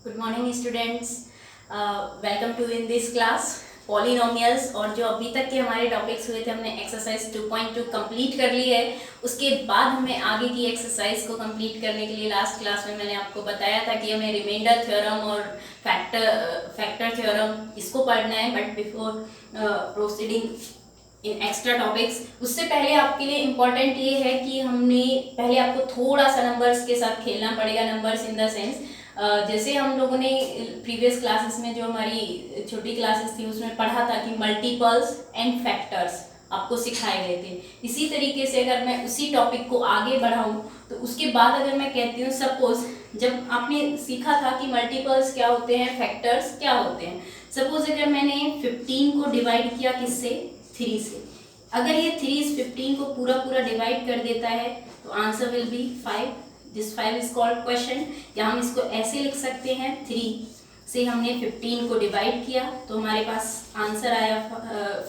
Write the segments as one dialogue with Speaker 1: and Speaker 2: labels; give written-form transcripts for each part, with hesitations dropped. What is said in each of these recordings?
Speaker 1: Good morning students, welcome to in this class polynomials. और जो अभी तक के हमारे टॉपिक्स हुए थे, हमने एक्सरसाइज 2.2 कंप्लीट कर ली है। उसके बाद हमें आगे की एक्सरसाइज को कंप्लीट करने के लिए लास्ट क्लास में मैंने आपको बताया था कि हमें रिमाइंडर थ्योरम और फैक्टर थ्योरम इसको पढ़ना है। But before proceeding in extra topics, उससे पहले आपके लिए इम्पॉर्टेंट ये है कि हमने पहले आपको थोड़ा सा नंबर्स के साथ खेलना पड़ेगा। नंबर्स इन द सेंस, जैसे हम लोगों ने प्रीवियस क्लासेस में, जो हमारी छोटी क्लासेस थी, उसमें पढ़ा था कि मल्टीपल्स एंड फैक्टर्स आपको सिखाए गए थे। इसी तरीके से अगर मैं उसी टॉपिक को आगे बढ़ाऊं तो उसके बाद अगर मैं कहती हूँ, सपोज जब आपने सीखा था कि मल्टीपल्स क्या होते हैं, फैक्टर्स क्या होते हैं। सपोज अगर मैंने 15 को डिवाइड किया किससे, 3 से। अगर ये 3 इस 15 को पूरा पूरा डिवाइड कर देता है तो answer will be 5। This 5 is called question. या हम इसको ऐसे लिख सकते हैं, 3 से हमने 15 को डिवाइड किया तो हमारे पास आंसर आया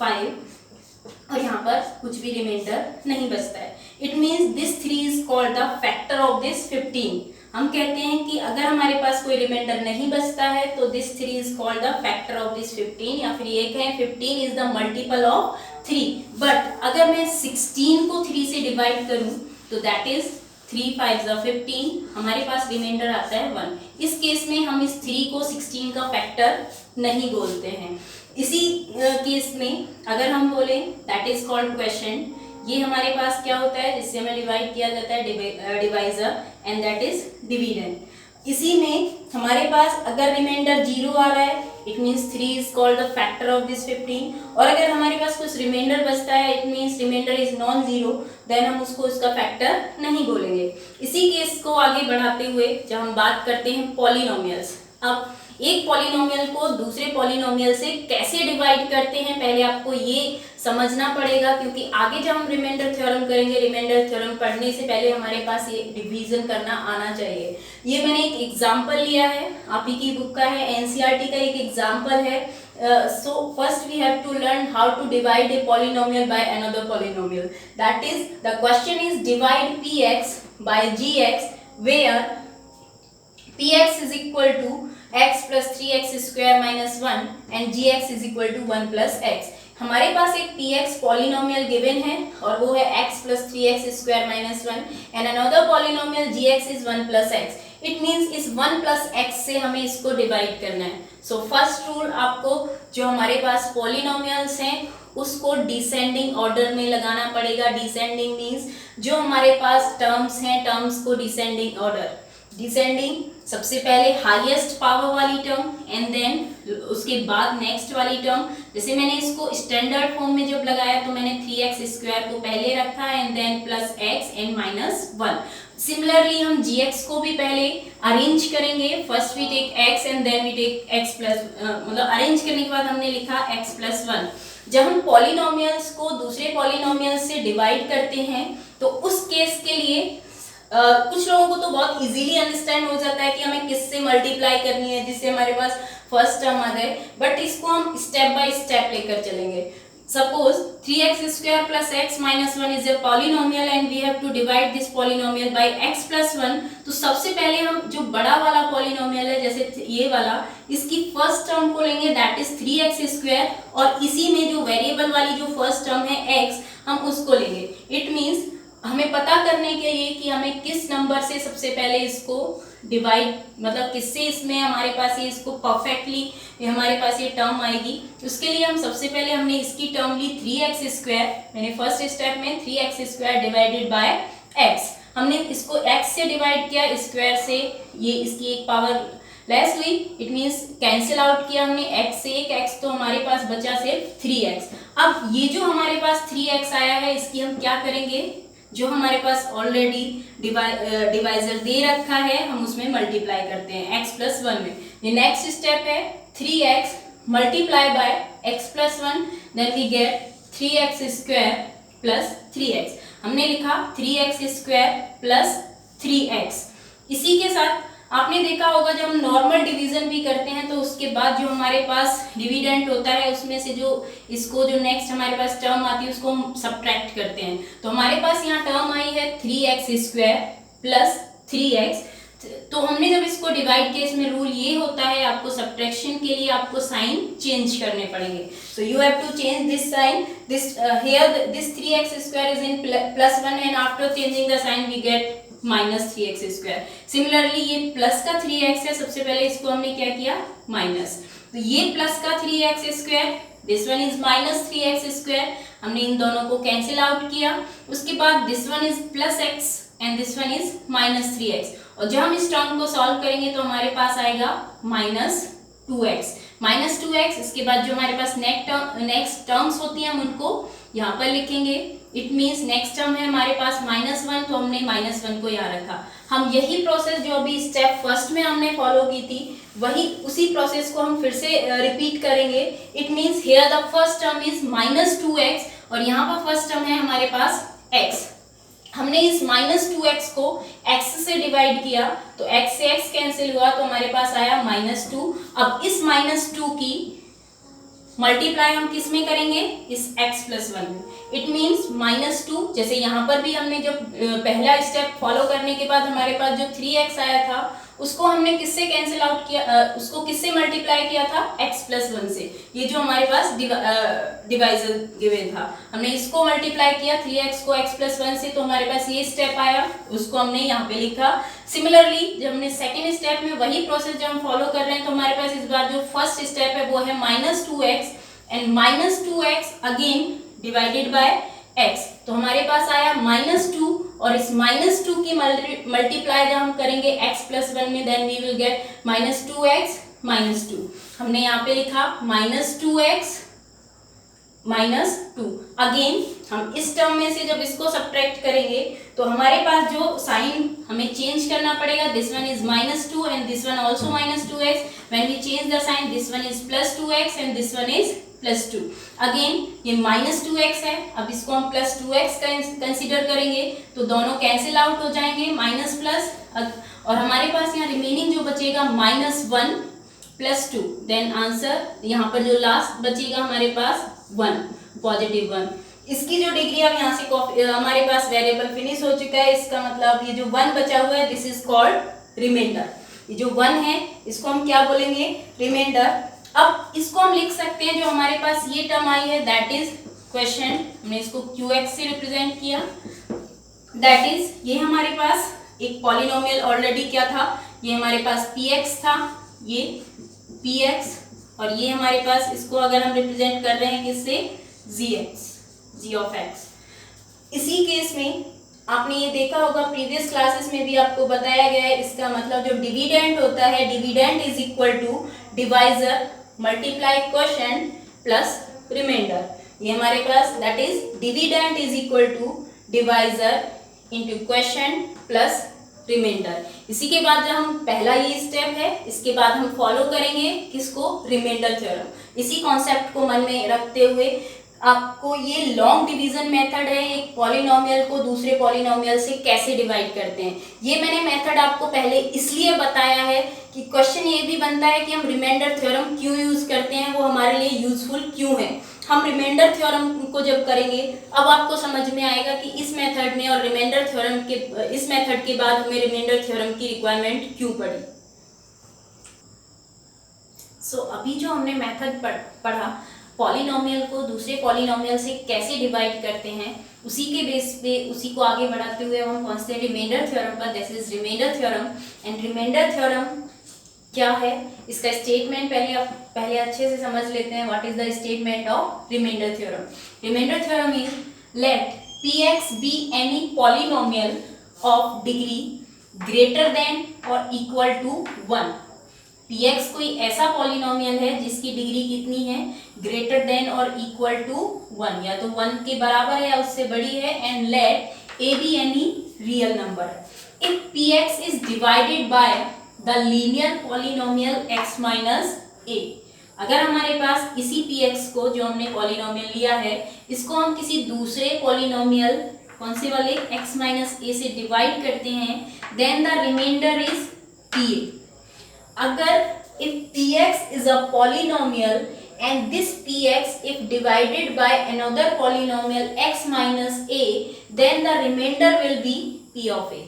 Speaker 1: 5 और यहाँ पर कुछ भी रिमाइंडर नहीं बचता है। It means this 3 is called the factor of this 15। हम कहते हैं कि अगर हमारे पास कोई रिमाइंडर नहीं बचता है तो this 3 is called the factor of this 15। या फिर ये कहें 15 is the multiple of 3। But अगर मैं 16 को 3 से डिवाइड करूं तो दैट इज 3 5 15, हमारे पास रिमाइंडर आता है 1। इस केस में हम इस 3 को 16 का फैक्टर नहीं बोलते हैं। इसी केस में अगर हम बोले दैट इज कॉल्ड क्वेश्चन। ये हमारे पास क्या होता है, जिससे हमें डिवाइड किया जाता है, divisor, and that is dividend. इसी में हमारे पास अगर रिमाइंडर 0 आ रहा है, it means 3 is called the factor of this 15। और अगर हमारे पास कुछ रिमाइंडर बचता है, it means reminder is non zero, then हम उसको उसका फैक्टर नहीं बोलेंगे। इसी केस को आगे बढ़ाते हुए जब हम बात करते हैं पॉलिनोमियल्स, अब एक पॉलिनोमियल को दूसरे पॉलिनोमियल से कैसे डिवाइड करते हैं, पहले आपको ये समझना पड़ेगा, क्योंकि आगे जब हम रिमाइंडर थ्योरम करेंगे, रिमाइंडर थ्योरम पढ़ने से पहले हमारे पास ये डिवीजन करना आना चाहिए। ये मैंने एक एग्जांपल लिया है, आप ही की बुक का है, एनसीईआरटी का एक एग्जांपल है। So first we have to learn how to divide a polynomial by another polynomial. That is, the question is divide px by gx where px is equal to x plus 3x square minus 1 and gx is equal to 1 plus x। हमारे पास एक px polynomial given है और वो है x plus 3x square minus 1 and another polynomial gx is 1 plus x। It means इस 1 plus x से हमें इसको डिवाइड करना है। सो फर्स्ट रूल, आपको जो हमारे पास पॉलिनोमियल्स हैं उसको डिसेंडिंग ऑर्डर में लगाना पड़ेगा। डिसेंडिंग मीन्स जो हमारे पास टर्म्स हैं, टर्म्स को डिसेंडिंग ऑर्डर। डिसेंडिंग सबसे पहले हाईएस्ट पावर वाली टर्म एंड देन उसके बाद नेक्स्ट वाली टर्म। जैसे मैंने इसको स्टैंडर्ड फॉर्म में जब लगाया तो मैंने 3x स्क्वायर को पहले रखा and then plus x and minus 1। Similarly हम gx को भी पहले अरेंज करेंगे। First we take x and then we take x plus, मतलब अरेंज करने के बाद हमने लिखा x प्लस 1। जब हम पॉलिनोमियल्स को दूसरे पॉलिनोमियल्स से डिवाइड करते हैं तो उस केस के लिए कुछ लोगों को तो बहुत इजीली अंडरस्टैंड हो जाता है कि हमें किससे मल्टीप्लाई करनी है जिससे हमारे पास फर्स्ट टर्म आ जाए, बट इसको हम स्टेप बाय स्टेप लेकर चलेंगे। Suppose 3x square plus x minus 1 is a polynomial and we have to divide this polynomial by x plus 1। तो सबसे पहले हम जो बड़ा वाला पॉलिनोमियल है, जैसे ये वाला, इसकी फर्स्ट टर्म को लेंगे दैट इज 3x square और इसी में जो वेरिएबल वाली जो फर्स्ट टर्म है x, हम उसको लेंगे। इट मीन्स हमें पता करने के लिए कि हमें किस नंबर से सबसे पहले इसको डिवाइड, मतलब किससे इसमें हमारे पास ये इसको परफेक्टली हमारे पास ये टर्म आएगी, उसके लिए हम सबसे पहले हमने इसकी टर्म ली 3x स्क्वायर। मैंने फर्स्ट स्टेप में 3x square divided bye x, हमने इसको x से डिवाइड किया, स्क्वायर से ये इसकी एक पावर लेस हुई, इट मीन्स कैंसिल आउट किया हमने x से एक x, तो हमारे पास बचा सिर्फ 3x। अब ये जो हमारे पास 3x आया है इसकी हम क्या करेंगे, जो हमारे पास ऑलरेडी डिवाइजर दे रखा है हम उसमें मल्टीप्लाई करते हैं x प्लस 1 में। ये नेक्स्ट स्टेप है 3x multiply by x plus 1, then we get 3x square plus 3x। हमने लिखा 3x स्क्वायर प्लस 3x। इसी के साथ आपने देखा होगा जब हम नॉर्मल डिवीजन भी करते हैं तो उसके बाद जो हमारे पास डिविडेंट होता है उसमें से जो इसको जो नेक्स्ट हमारे पास टर्म आती है उसको हम सब्ट्रैक्ट करते हैं। तो हमारे पास यहाँ टर्म आई है 3x स्क्वायर प्लस 3x। तो हमने जब इसको डिवाइड किया, इसमें रूल ये होता है आपको सब्ट्रैक्शन के लिए आपको साइन चेंज करने पड़ेंगे. So you have to change this sign. This here this 3x square is in +1 and after changing the sign we get -3x square. Similarly ये प्लस का 3x है, सबसे पहले इसको हमने क्या किया माइनस. तो ये प्लस का 3x square, this one is -3x square, हमने इन दोनों को कैंसिल आउट किया. उसके बाद this one is +x and this one is -3x. और जब हम इस टर्म को सॉल्व करेंगे तो हमारे पास आएगा -2x. -2x. इसके बाद जो हमारे पास नेक्स्ट टर्म्स होती हैं हम उनको यहाँ पर लिखेंगे. इट मीन्स नेक्स्ट टर्म है हमारे पास -1, तो हमने -1 को यहाँ रखा. हम यही प्रोसेस जो अभी स्टेप फर्स्ट में हमने फॉलो की थी, वही उसी प्रोसेस को हम फिर से रिपीट करेंगे. It means here the first term is -2x और यहाँ पर फर्स्ट टर्म है हमारे पास x. हमने इस -2x को x से डिवाइड किया तो x से x कैंसिल हुआ तो हमारे पास आया -2. अब इस -2 की मल्टीप्लाई हम किस में करेंगे, इस x + 1 में. It means -2. जैसे यहाँ पर भी हमने जब पहला स्टेप फॉलो करने के बाद हमारे पास जो 3x आया था उसको हमने किससे कैंसिल आउट किया, उसको किससे मल्टीप्लाई किया था, x + 1 से. ये जो हमारे पास डिवाइजर गिवन था, हमने इसको मल्टीप्लाई किया 3x को x + 1 से, तो हमारे पास ये स्टेप आया, उसको हमने यहाँ पे लिखा. सिमिलरली जब हमने सेकेंड स्टेप में वही प्रोसेस जब हम फॉलो कर रहे हैं तो हमारे पास इस बार जो फर्स्ट स्टेप है वो है -2x and -2x again divided by x. तो हमारे पास आया -2 और इस -2 की मल्टीप्लाई जब हम करेंगे x + 1 में, then we will gate -2x -2. हमने यहाँ पे लिखा -2x -2. अगेन हम इस टर्म में से जब इसको सब्ट्रैक्ट करेंगे तो हमारे पास जो साइन हमें चेंज करना पड़ेगा, this one is -2 and this one also -2x. When we change the sign, this one is +2x and this one is +2. Again ये -2x है, अब इसको हम +2x कंसीडर करेंगे तो दोनों कैंसिल आउट हो जाएंगे, माइनस प्लस, और हमारे पास यहाँ रिमेनिंग जो बचेगा -1 +2. देन आंसर यहाँ पर जो लास्ट बचेगा हमारे पास 1, +1. इसकी जो डिग्री अब यहाँ से हमारे पास वेरिएबल फिनिश हो चुका है. इसका मतलब ये जो 1 बचा हुआ है दिस इज कॉल्ड रिमाइंडर. ये जो 1 है इसको हम क्या बोलेंगे, रिमाइंडर. अब इसको हम लिख सकते हैं, जो हमारे पास ये टर्म आई है दैट इज क्वेश्चन, हमने इसको qx से रिप्रेजेंट किया. दैट इज ये हमारे पास एक पॉलिनोमियल ऑलरेडी क्या था, ये हमारे पास px था, ये px, और ये हमारे पास इसको अगर हम रिप्रेजेंट कर रहे हैं किससे, g of x. इसी केस में आपने ये देखा होगा प्रीवियस क्लासेस में भी आपको बताया गया है, इसका मतलब जो डिविडेंड होता है, dividend is equal to divisor multiply quotient plus remainder. ये हमारे पास that is dividend is equal to divisor into quotient plus remainder. इसी के बाद जब हम पहला ये स्टेप है, इसके बाद हम फॉलो करेंगे किसको, रिमाइंडर थ्योरम. इसी कॉन्सेप्ट को मन में रखते हुए आपको ये लॉन्ग डिवीजन मेथड है, एक पॉलिनोमियल को दूसरे पॉलिनोमियल से कैसे डिवाइड करते हैं, ये मैंने मेथड आपको पहले इसलिए बताया है कि क्वेश्चन ये भी बनता है कि हम रिमाइंडर थ्योरम क्यों यूज करते हैं, वो हमारे लिए यूजफुल क्यों है. हम रिमाइंडर थ्योरम को जब करेंगे अब आपको समझ में आएगा कि इस मेथड में और रिमाइंडर थ्योरम के इस मेथड के बाद हमें रिमाइंडर थ्योरम की रिक्वायरमेंट क्यों पड़ी. सो अभी जो हमने मेथड पढ़ा पॉलिनोमियल को दूसरे पॉलिनोमियल से कैसे डिवाइड करते हैं, उसी के बेस पे उसी को आगे बढ़ाते हुए हम पहुंचते हैं रिमाइंडर थ्योरम पर. This is reminder theorem. And reminder theorem क्या है, इसका स्टेटमेंट पहले अच्छे से समझ लेते हैं. What is the statement of reminder theorem. Reminder theorem is let px be any polynomial of degree greater than और इक्वल टू 1. px कोई ऐसा पॉलिनोमियल है जिसकी डिग्री कितनी है, ग्रेटर देन और इक्वल टू 1, या तो 1 के बराबर है या उससे बड़ी है. And let a be any real number. If px is divided by the linear polynomial x minus a. अगर हमारे पास इसी px को जो हमने पॉलिनोमियल लिया है इसको हम किसी दूसरे पॉलिनोमियल कौन से वाले x माइनस a से डिवाइड करते हैं, then the reminder is pa. अगर if px is a polynomial and this px if divided by another polynomial x minus a, then the remainder will be p of a.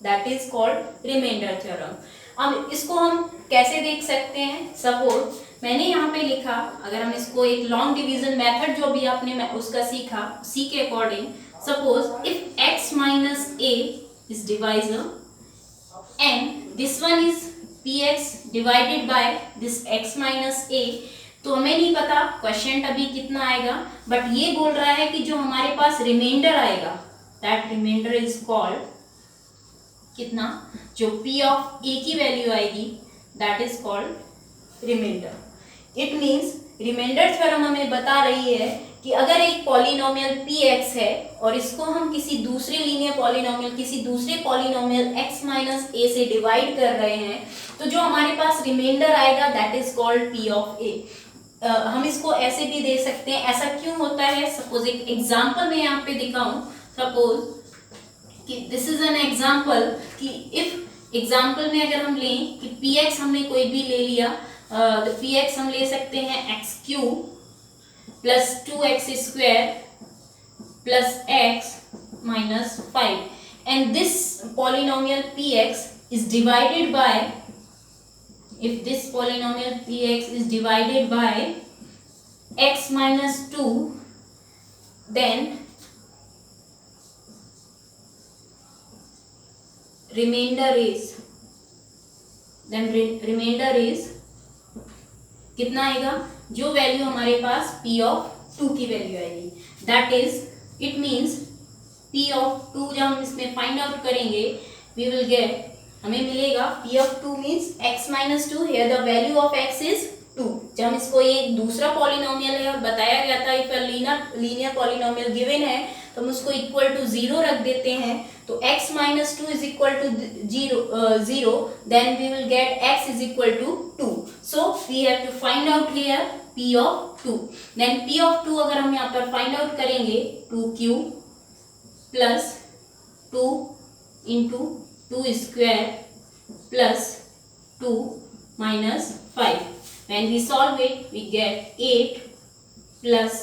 Speaker 1: That is called reminder theorem. अब इसको हम कैसे देख सकते हैं? Suppose मैंने यहाँ पे लिखा, अगर हम इसको एक लॉन्ग डिवीजन मेथड जो भी आपने उसका सीखा उसी के according, suppose if x minus a is divisor and this one is px divided by this x minus a, तो हमें नहीं पता क्वेश्चन अभी कितना आएगा, बट ये बोल रहा है कि जो हमारे पास रिमाइंडर आएगा दैट रिमाइंडर इज कॉल्ड कितना, जो p ऑफ a की वैल्यू आएगी that is called reminder. It means reminder theorem हमें बता रही है कि अगर एक पॉलिनोमियल px है और इसको हम किसी दूसरे लीनियर पॉलिनोमियल, किसी दूसरे पॉलिनोमियल x माइनस a से डिवाइड कर रहे हैं, तो जो हमारे पास रिमाइंडर आएगा that is called p of a। हम इसको ऐसे भी दे सकते हैं। ऐसा क्यों होता है? सपोज एक एग्जांपल मैं यहाँ पे दिखाऊं, सपोज कि दिस इज एन एग्जांपल कि इफ एग्जांपल में अगर हम लें कि px हमने कोई भी ले लिया, तो px हम ले सकते हैं x cube plus 2x square plus x minus 5 and this polynomial px is divided by, if this polynomial px is divided by x minus 2, then remainder is कितना आएगा? जो वैल्यू हमारे पास p ऑफ 2 की value आएगी, that is it means p of 2 जब हम इसमें find out करेंगे वी विल गेट, हमें मिलेगा p of 2 means x minus 2, here the value of x is 2। जब हम इसको ये दूसरा पॉलिनोमियल है और बताया गया था if a linear polynomial given है तो हम उसको इक्वल टू 0 रख देते हैं, तो x minus 2 is equal to 0, then we will get x is equal to 2। So we have to find out here p of 2, then p of 2 अगर हम यहाँ पर फाइंड आउट करेंगे 2 cube plus 2 into 2 square plus 2 minus 5. When we solve it, we get 8 plus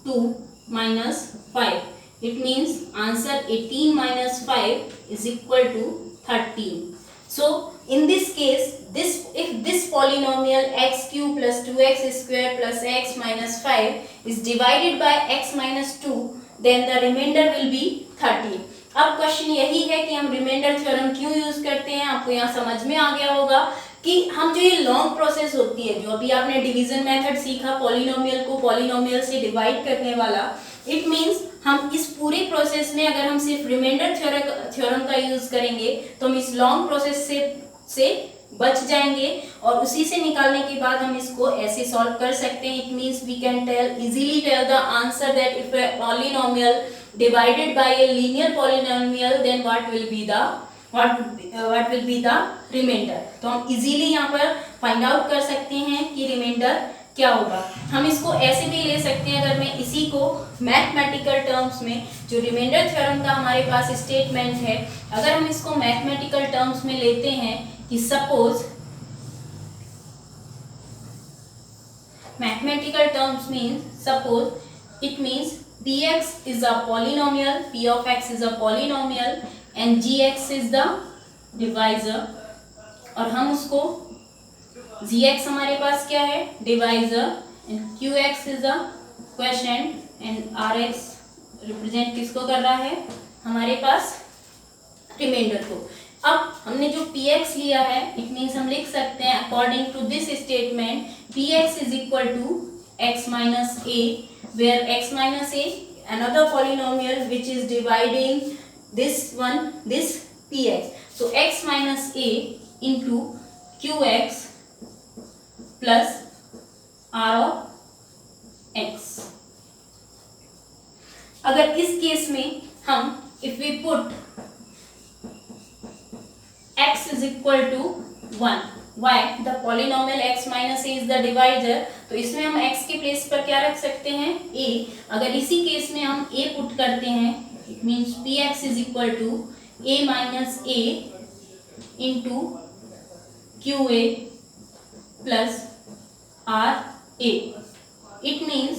Speaker 1: 2 minus 5. It means answer 18 minus 5 is equal to 13. So in this case, if this polynomial x cube plus 2x square plus x minus 5 is divided by x minus 2, then the remainder will be 13. अब question यही है कि हम remainder theorem क्यों use करते हैं। आपको यहाँ समझ में आ गया होगा कि हम जो ये लॉन्ग प्रोसेस होती है, जो अभी आपने डिवीजन मेथड सीखा पॉलिनोमियल को पॉलिनोमियल से डिवाइड करने वाला, इट मींस हम इस पूरे प्रोसेस में अगर हम सिर्फ रिमाइंडर थ्योरम का यूज करेंगे तो हम इस लॉन्ग प्रोसेस से बच जाएंगे और उसी से निकालने के बाद हम इसको ऐसे सॉल्व कर सकते हैं। It means we can easily tell the answer that if a polynomial divided by a linear polynomial then what will be the remainder। तो हम इजीली यहाँ पर फाइंड आउट कर सकते हैं कि रिमाइंडर क्या होगा। हम इसको ऐसे भी ले सकते हैं, अगर मैं इसी को मैथमेटिकल टर्म्स में, जो रिमाइंडर थ्योरम का हमारे पास स्टेटमेंट है, अगर हम इसको मैथमेटिकल टर्म्स में लेते हैं कि suppose mathematical terms means suppose it means px is a polynomial, p of x is a polynomial and gx is the divisor, और हम उसको gx हमारे पास क्या है? Divisor, and qx is the question and rx represent किसको कर रहा है? हमारे पास रिमाइंडर को। अब हमने जो px लिया है इट मीन्स हम लिख सकते हैं according to this statement px is equal to x minus a, where x minus a another polynomial which is dividing this px, so x minus a into qx plus r of x। अगर इस case में हम if we put x is equal to 1, why the polynomial x minus a is the divisor, तो इसमें हम x के place पर क्या रख सकते हैं? a। अगर इसी केस में हम a पुट करते हैं it means px is equal to a minus a into qa plus r a। it means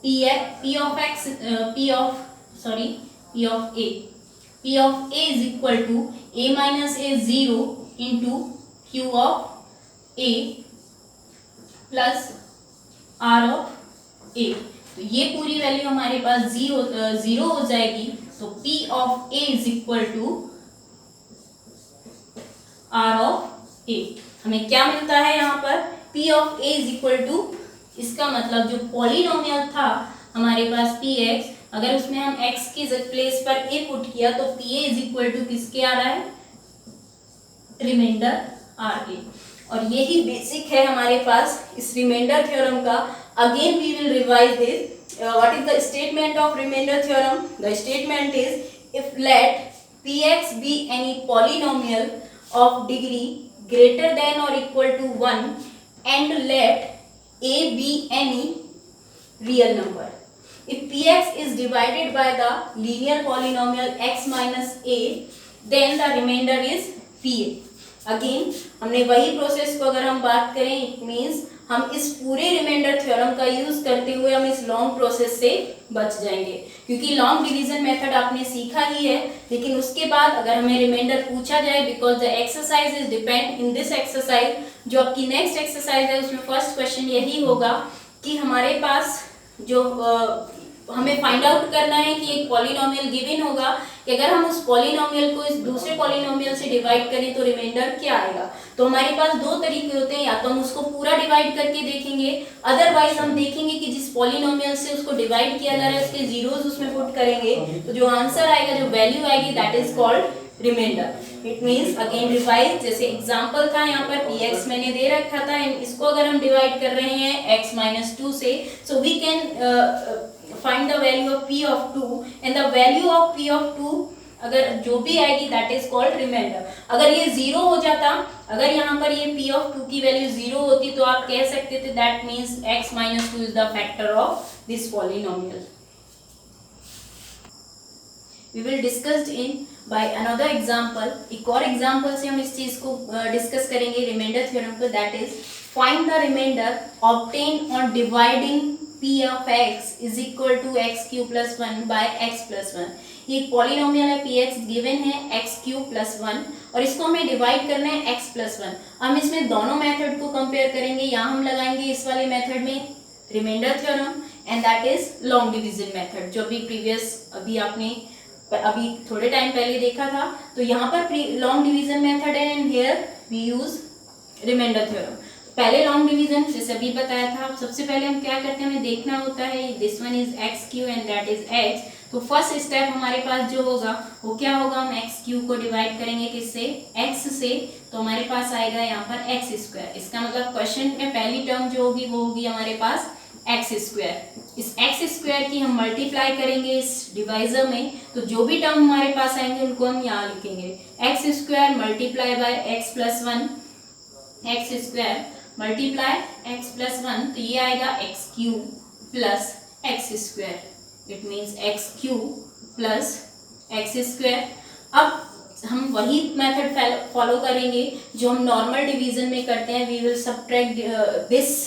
Speaker 1: p of sorry P of A. P of A is equal to A minus A 0 into Q of A plus R of A. तो ये पूरी value हमारे पास zero हो जाएगी. तो P of A is equal to R of A. हमें क्या मिलता है यहाँ पर? P of A is equal to, इसका मतलब जो पॉलिनोमियल था हमारे पास Px, अगर उसमें हम x की प्लेस पर a पुट किया तो Pa इज इक्वल टू किसके आ रहा है? Remainder Ra. और यही बेसिक है हमारे पास इस रिमाइंडर थ्योरम का. Again we will revise this. What is the statement of reminder theorem? The statement is if let Px be any polynomial of degree greater than और equal to 1 and let a be any real number. If Px is divided by the linear polynomial x minus a, then the remainder is Pa. Again हमने वही process को अगर हम बात करें, it means हम इस पूरे रिमाइंडर थ्योरम का यूज करते हुए हम इस लॉन्ग प्रोसेस से बच जाएंगे, क्योंकि लॉन्ग डिवीजन मेथड आपने सीखा ही है. लेकिन उसके बाद अगर हमें रिमाइंडर पूछा जाए, because the exercise is depend in this exercise, जो आपकी नेक्स्ट एक्सरसाइज है उसमें फर्स्ट क्वेश्चन यही होगा कि हमारे पास जो हमें फाइंड आउट करना है कि एक पॉलिनोमियल गिवन होगा कि अगर हम उस पॉलिनोमियल को इस दूसरे पॉलिनोमियल से डिवाइड करें तो रिमाइंडर क्या आएगा. तो हमारे पास दो तरीके होते हैं, या तो हम उसको पूरा डिवाइड करके देखेंगे, अदरवाइज हम देखेंगे कि जिस पॉलिनोमियल से उसको डिवाइड किया जा रहा है उसके जीरोस उसमें पुट करेंगे, तो जो आंसर आएगा, जो वैल्यू आएगी, that is called reminder. It means again revise, जैसे एग्जांपल था यहाँ पर Px मैंने दे रखा था, इसको अगर हम डिवाइड कर रहे हैं x minus 2 से, so we can find the value of P of 2, and the value of P of 2 अगर जो भी आएगी that is called remainder. अगर ये जीरो हो जाता, अगर यहाँ पर ये P of 2 की वैल्यू जीरो होती तो आप कह सकते थे that means x minus 2 is the factor of this polynomial. We will discuss in by another example. एक और एग्जाम्पल से हम इस चीज को डिस्कस करेंगे रिमाइंडर थ्योरम को, that is find the remainder obtained on dividing P of x is equal to x cube plus 1 by x plus 1. ये एक पॉलिनोमियल है, Px गिवन है x cube plus 1 और इसको हमें डिवाइड करना है x plus 1. हम इसमें दोनों मेथड को कंपेयर करेंगे. यहाँ हम लगाएंगे इस वाले मेथड में reminder theorem and that is long division method, जो भी प्रीवियस अभी थोड़े टाइम पहले देखा था. तो यहाँ पर लॉन्ग डिवीजन मेथड है and here we use reminder theorem. पहले लॉन्ग डिवीजन जैसे अभी बताया था, सबसे पहले हम क्या करते हैं, हमें देखना होता है this one is x cube and that is x. तो फर्स्ट स्टेप हमारे पास जो होगा वो क्या होगा, हम एक्स क्यू को डिवाइड करेंगे किससे, एक्स से. तो हमारे पास आएगा यहाँ पर एक्स स्क्वायर. इसका मतलब क्वेश्चन में पहली टर्म जो होगी वो होगी हमारे पास एक्स स्क्वायर. इस एक्स स्क्वायर की हम मल्टीप्लाई करेंगे इस डिवाइजर में, तो जो भी टर्म हमारे पास आएंगे उनको हम यहाँ लिखेंगे x square multiply by x plus 1, x square multiply x plus 1, तो ये आएगा x cube plus x square. It means x cube plus x square. अब हम वही मेथड फॉलो करेंगे जो हम नॉर्मल डिवीजन में करते हैं. We will subtract this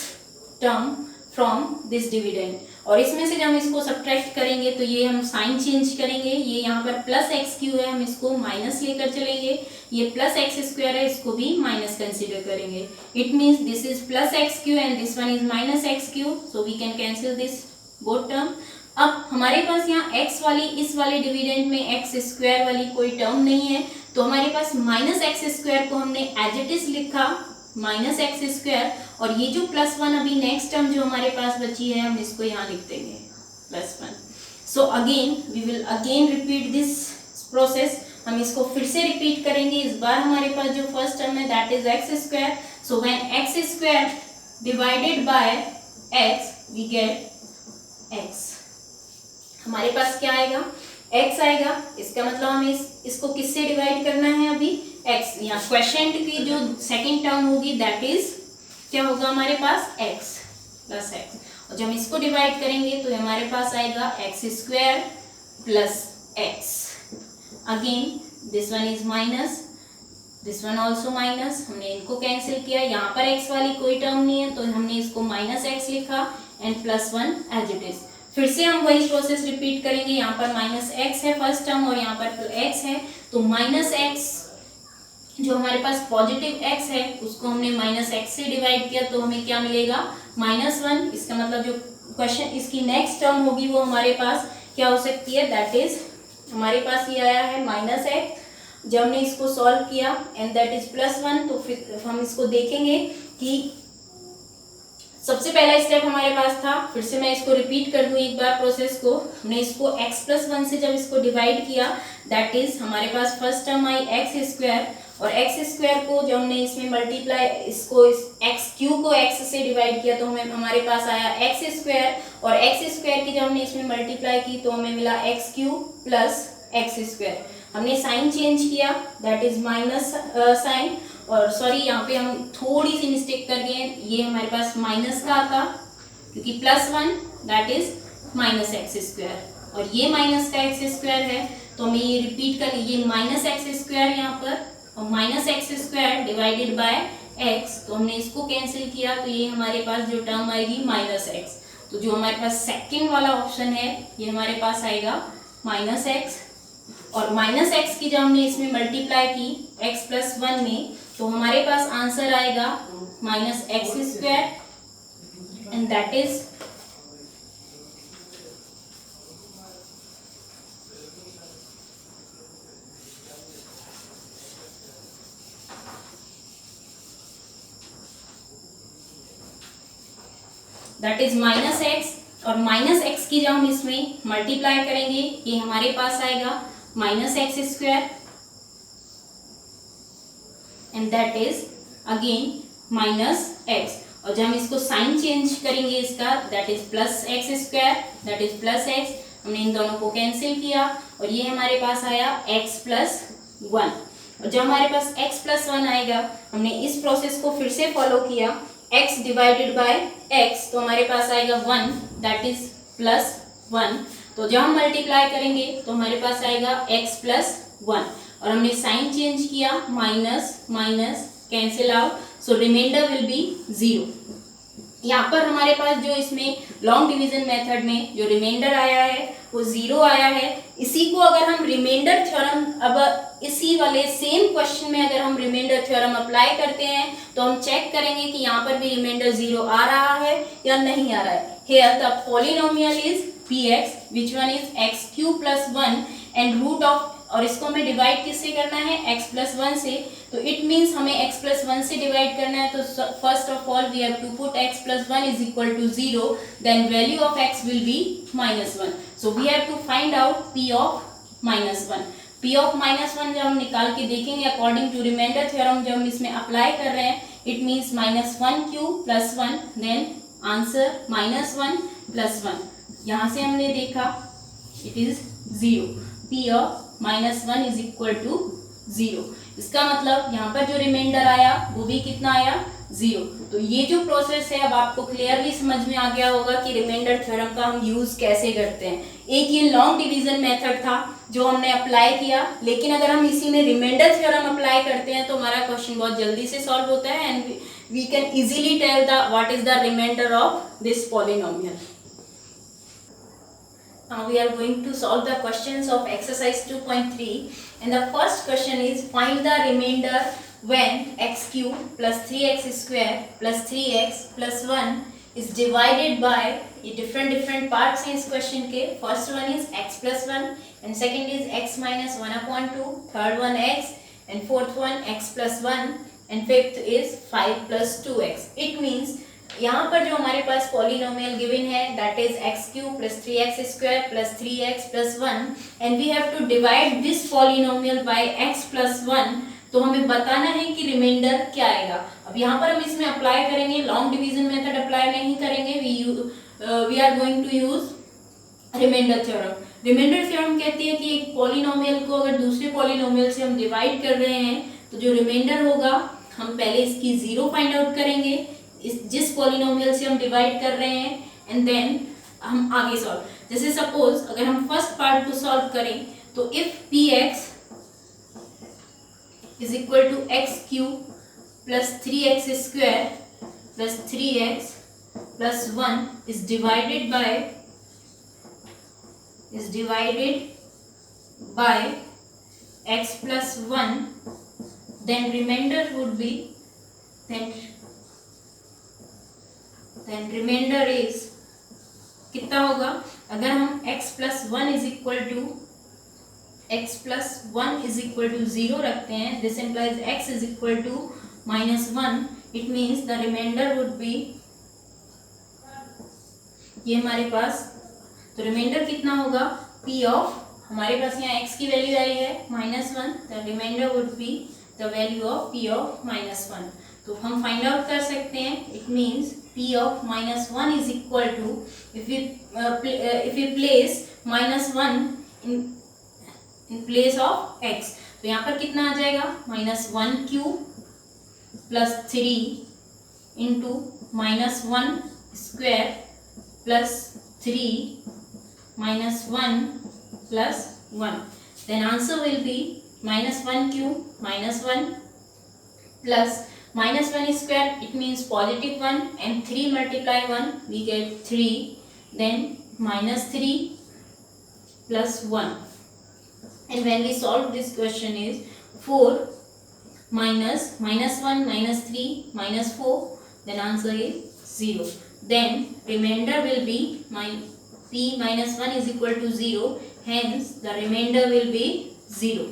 Speaker 1: term from this dividend, और इसमें से जब हम इसको सब्ट्रैक्ट करेंगे तो ये हम साइन चेंज करेंगे. ये यहाँ पर प्लस एक्स क्यू है, हम इसको माइनस लेकर चलेंगे. ये प्लस एक्स स्क्वायर है, इसको भी माइनस कंसीडर करेंगे. It means this is plus x cube and this one is minus x cube, so we can cancel this both term. अब हमारे पास यहाँ एक्स वाली इस वाले डिविडेंड में एक्स स्क्वायर वाली कोई टर्म नहीं है, तो हमारे पास माइनस एक्स स्क्वायर को हमने एज इट इज लिखा माइनस एक्स स्क्वायर, और ये जो प्लस 1 अभी नेक्स्ट टर्म जो हमारे पास बची है हम इसको यहाँ लिख देंगे plus 1. So again we will again repeat this process. हम इसको फिर से रिपीट करेंगे. इस बार हमारे पास जो फर्स्ट टर्म है that is x square. So when x square divided by x we get x. हमारे पास क्या आएगा, x आएगा. इसका मतलब हमें इसको किससे डिवाइड करना है अभी, x. यहाँ क्वेश्चन की जो सेकंड टर्म होगी दैट इज क्या होगा हमारे पास x प्लस एक्स, और जब हम इसको डिवाइड करेंगे तो हमारे पास आएगा x square plus x. Again this one is minus, this one also minus. हमने इनको कैंसिल किया. यहाँ पर x वाली कोई टर्म नहीं है तो हमने इसको माइनस एक्स लिखा and plus 1 as it is. फिर से हम वही प्रोसेस रिपीट करेंगे। यहाँ पर माइनस एक्स है फर्स्ट टर्म और यहाँ पर एक्स है, तो माइनस एक्स जो हमारे पास पॉजिटिव एक्स है उसको हमने माइनस एक्स से डिवाइड किया तो हमें क्या मिलेगा, -1। इसका मतलब जो क्वेश्चन इसकी नेक्स्ट टर्म होगी वो हमारे पास क्या हो सकती है, दैट इज हमारे पास ये आया है माइनस एक्स। जब हमने इसको सॉल्व किया एंड दैट इज +1, तो फिर हम इसको देखेंगे कि सबसे पहला स्टेप हमारे पास था, फिर से मैं इसको रिपीट कर दूं एक बार प्रोसेस को। हमने इसको x+1 से जब इसको डिवाइड किया दैट इज हमारे पास फर्स्ट टर्म आई x², और x² को जब हमने इसमें मल्टीप्लाई इसको x³ को x से डिवाइड किया तो हमें हमारे पास आया x², और x² की जब हमने इसमें मल्टीप्लाई की तो हमें मिला x³ प्लस x²। हमने साइन चेंज किया दैट इज माइनस साइन, और सॉरी यहाँ पे हम थोड़ी सी मिस्टेक कर गए, ये हमारे पास माइनस का था क्योंकि +1 दैट इज -x², और ये माइनस का x² है तो हमें ये रिपीट कर, ये -x² यहाँ पर और -x² डिवाइडेड बाय x, तो हमने इसको कैंसिल किया तो ये हमारे पास जो टर्म आएगी -x। तो जो हमारे पास सेकंड वाला ऑप्शन है ये हमारे पास आएगा -x, और -x की जब हमने इसमें मल्टीप्लाई की x+1 में तो हमारे पास आंसर आएगा -x² and that is -x, और -x की जब हम इसमें मल्टीप्लाई करेंगे ये हमारे पास आएगा -x² and that is again -x, और जब हम इसको साइन चेंज करेंगे इसका that is +x², that is +x, हमने इन दोनों को कैंसिल किया और ये हमारे पास आया x+1, और जब हमारे पास x+1 आएगा हमने इस प्रोसेस को फिर से फॉलो किया x डिवाइडेड बाय x, तो हमारे पास आएगा 1 दैट इज +1, तो जब हम मल्टीप्लाई करेंगे तो हमारे पास आएगा x+1, और हमने साइन चेंज किया minus minus cancel out, so reminder will be 0। यहाँ पर हमारे पास जो इसमें लॉन्ग डिवीजन मेथड में जो रिमाइंडर आया है वो 0 आया है। इसी को अगर हम रिमाइंडर थ्योरम, अब इसी वाले सेम क्वेश्चन में अगर हम रिमाइंडर थ्योरम अप्लाई करते हैं तो हम चेक करेंगे कि यहाँ पर भी रिमाइंडर 0 आ रहा है या नहीं आ रहा है। Here the polynomial is px which one is x³ + 1 and root of, और इसको हमें डिवाइड किससे करना है, x+1 से, तो इट मीन्स हमें x+1 से डिवाइड करना है, तो first of all we have to put x+1 is equal to 0, then value of x will be -1, so we have to find out p of -1। p of -1 जब हम निकाल के देखेंगे अकॉर्डिंग टू रिमाइंडर थ्योरम जब हम इसमें apply कर रहे हैं, इट मीन्स -1³ + 1, देन आंसर -1 + 1, यहाँ से हमने देखा it is 0, p of -1 is equal to 0। इसका मतलब यहाँ पर जो रिमाइंडर आया वो भी कितना आया, 0। तो ये जो प्रोसेस है अब आपको क्लियरली समझ में आ गया होगा कि रिमाइंडर थ्योरम का हम यूज कैसे करते हैं। एक ये लॉन्ग डिवीजन मेथड था जो हमने अप्लाई किया, लेकिन अगर हम इसी में रिमाइंडर थ्योरम अप्लाई करते हैं तो हमारा क्वेश्चन बहुत जल्दी से सॉल्व होता है and we can easily tell the what is the remainder of this polynomial. Now we are going to solve the questions of exercise 2.3, and the first question is find the remainder when x³ + 3x² + 3x + 1 is divided by, ये different parts हैं इस question के। first one is x+1 and second is x - 1/2, third one x and fourth one x+1 and fifth is 5 + 2x। it means यहाँ पर जो हमारे पास polynomial given है that is x³ + 3x² + 3x + 1 and we have to divide this polynomial by x+1, तो हमें बताना है कि रिमाइंडर क्या आएगा। अब यहाँ पर हम इसमें अप्लाई करेंगे, लॉन्ग डिवीजन मेथड अप्लाई नहीं करेंगे, we are going to use reminder theorem. Reminder theorem कहती है कि एक पॉलिनोमियल को अगर दूसरे पॉलिनोमियल से हम डिवाइड कर रहे हैं तो जो रिमाइंडर होगा हम पहले इसकी 0 फाइंड आउट करेंगे जिस पॉलिनोमियल से हम डिवाइड कर रहे हैं, एंड देन हम आगे सॉल्व। जैसे सपोज अगर हम फर्स्ट पार्ट को सॉल्व करें तो if px is equal to x³ + 3x² + 3x + 1 is divided by is divided by x plus 1, then remainder would be then remainder is कितना होगा? अगर हम x plus 1 is equal to 0 रखते हैं, this implies x is equal to -1. It means the remainder would be, ये हमारे पास, तो reminder कितना होगा? p ऑफ, हमारे पास यहाँ x की वैल्यू आई है -1, the remainder would be the value of p of -1. तो हम फाइंड आउट कर सकते हैं. It means p of -1 is equal to, if you place -1 in place of x, तो यहाँ पर कितना आ जाएगा? -1 cube plus 3 into -1 square plus 3 -1 plus 1. Then answer will be -1 cube -1 plus -1 square, it means positive 1, and 3 multiply 1 we get 3, then -3 plus 1. And when we solve this question is 4 minus -1 -3 -4, then answer is 0. Then remainder will be p -1 is equal to 0, hence the remainder will be 0.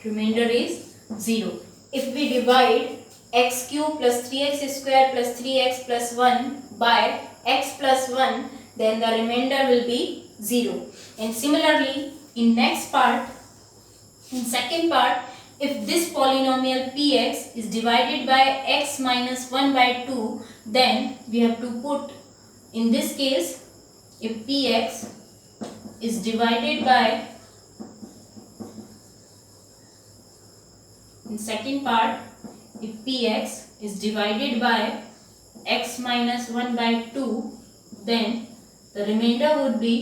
Speaker 1: Remainder is 0. If we divide x cube plus 3x square plus 3x plus 1 by x plus 1, then the remainder will be 0. And similarly, in next part, in second part, if this polynomial px is divided by x minus 1 by 2, then we have to put, in this case, if px is divided by, in second part, if px is divided by x minus 1 by 2, then the remainder would be,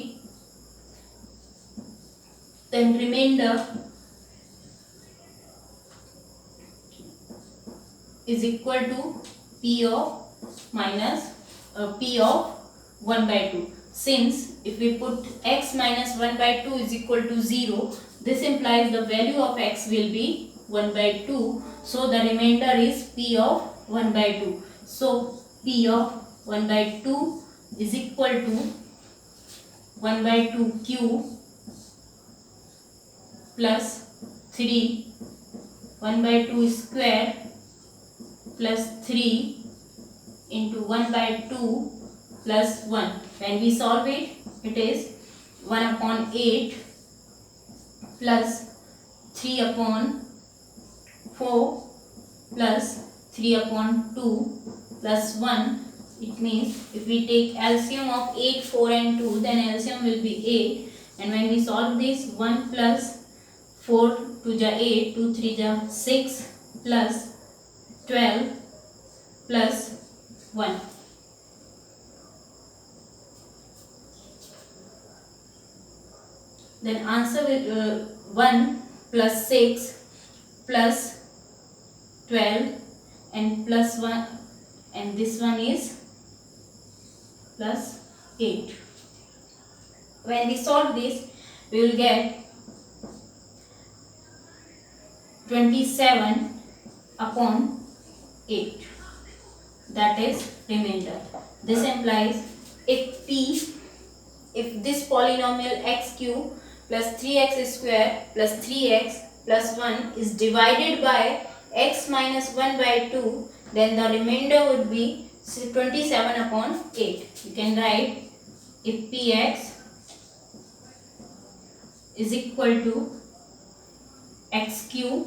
Speaker 1: then remainder is equal to p of 1 by 2. Since if we put x minus 1 by 2 is equal to 0, this implies the value of x will be 1 by 2. So the remainder is p of 1 by 2. So p of 1 by 2 is equal to 1 by 2 cube plus 3 1 by 2 square plus 3 into 1 by 2 plus 1. When we solve it, it is 1 upon 8 plus 3 upon 4 plus 3 upon 2 plus 1. It means if we take LCM of 8, 4 and 2, then LCM will be 8. And when we solve this, 1 plus 4 2 ja 8, 2 3 ja 6 plus 12 plus 1. Then answer will 1 plus 6 plus 12 and plus 1, and this one is plus 8. When we solve this, we will get 27 upon 8, that is remainder. This implies if this polynomial x cube plus 3x square plus 3x plus 1 is divided by x minus 1 by 2, then the remainder would be 27 upon 8. You can write if px is equal to x cube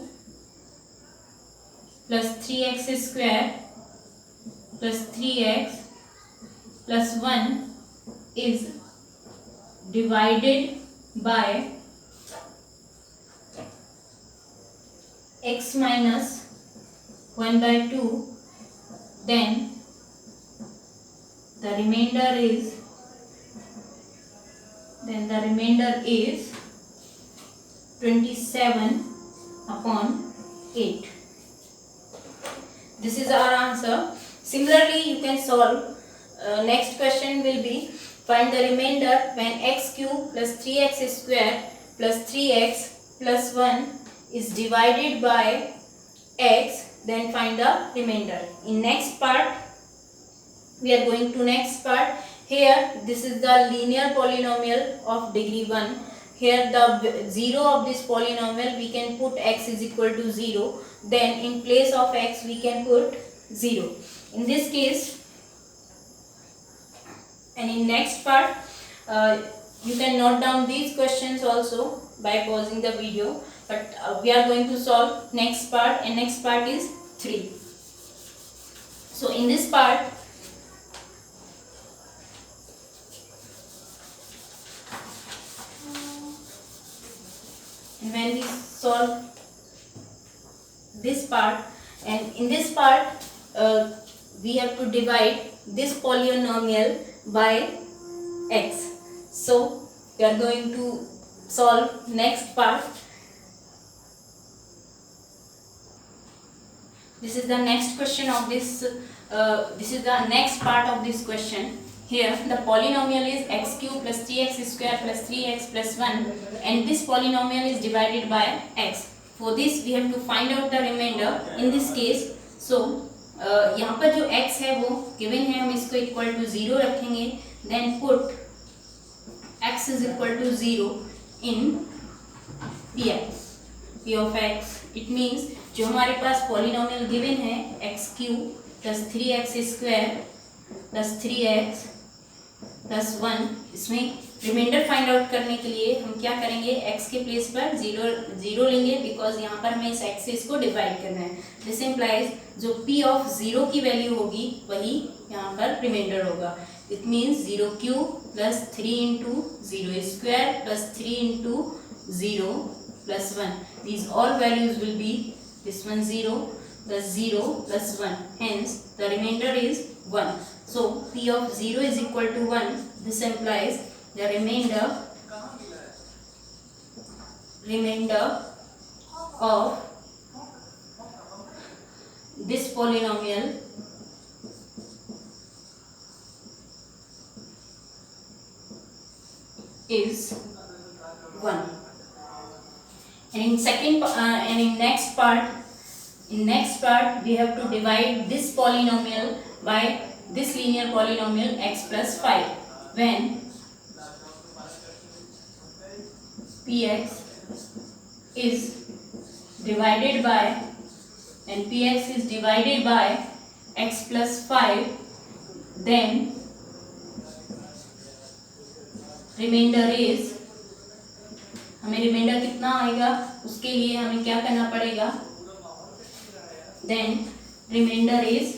Speaker 1: plus 3x square plus 3x plus 1 is divided by x minus 1 by 2, then the remainder is 27 upon 8. This is our answer. Similarly, you can solve next question will be find the remainder when x cube plus 3x square plus 3x plus 1 is divided by x, then find the remainder. In next part we are going to next part. Here this is the linear polynomial of degree 1. Here the 0 of this polynomial we can put x is equal to 0, then in place of x we can put 0 in this case. And in next part you can note down these questions also by pausing the video, but we are going to solve next part, and next part is 3. So in this part when we solve this part, and in this part we have to divide this polynomial by x. So we are going to solve next part. This is the next question of this this is the next part of this question. Here the polynomial is x cube plus 3x square plus 3x plus 1, and this polynomial is divided by x. For this we have to find out the remainder in this case. So यहाँ पर जो x है वो given है, हम इसको equal to 0 रखेंगे, then put x is equal to 0 in px, p of x. It means जो हमारे पास polynomial given है x cube plus 3x square plus 3x plus 1, इसमें रिमाइंडर फाइंड आउट करने के लिए हम क्या करेंगे, x के प्लेस पर 0 लेंगे, बिकॉज यहाँ पर हमें इस x से इसको डिवाइड करना है. दिस इम्प्लाइज जो p ऑफ 0 की वैल्यू होगी वही यहाँ पर रिमाइंडर होगा. It means 0 cube plus 3 into 0 square plus 3 into 0 plus 1. These all values will be this one 0 plus 0 plus 1, hence the remainder is 1. So p of 0 is equal to 1. This implies the remainder of this polynomial is 1. And in second and in next part we have to divide this polynomial by this linear polynomial x plus 5, when px is divided by x plus 5, then remainder is, हमें reminder कितना आएगा उसके लिए हमें क्या करना पड़ेगा, then reminder is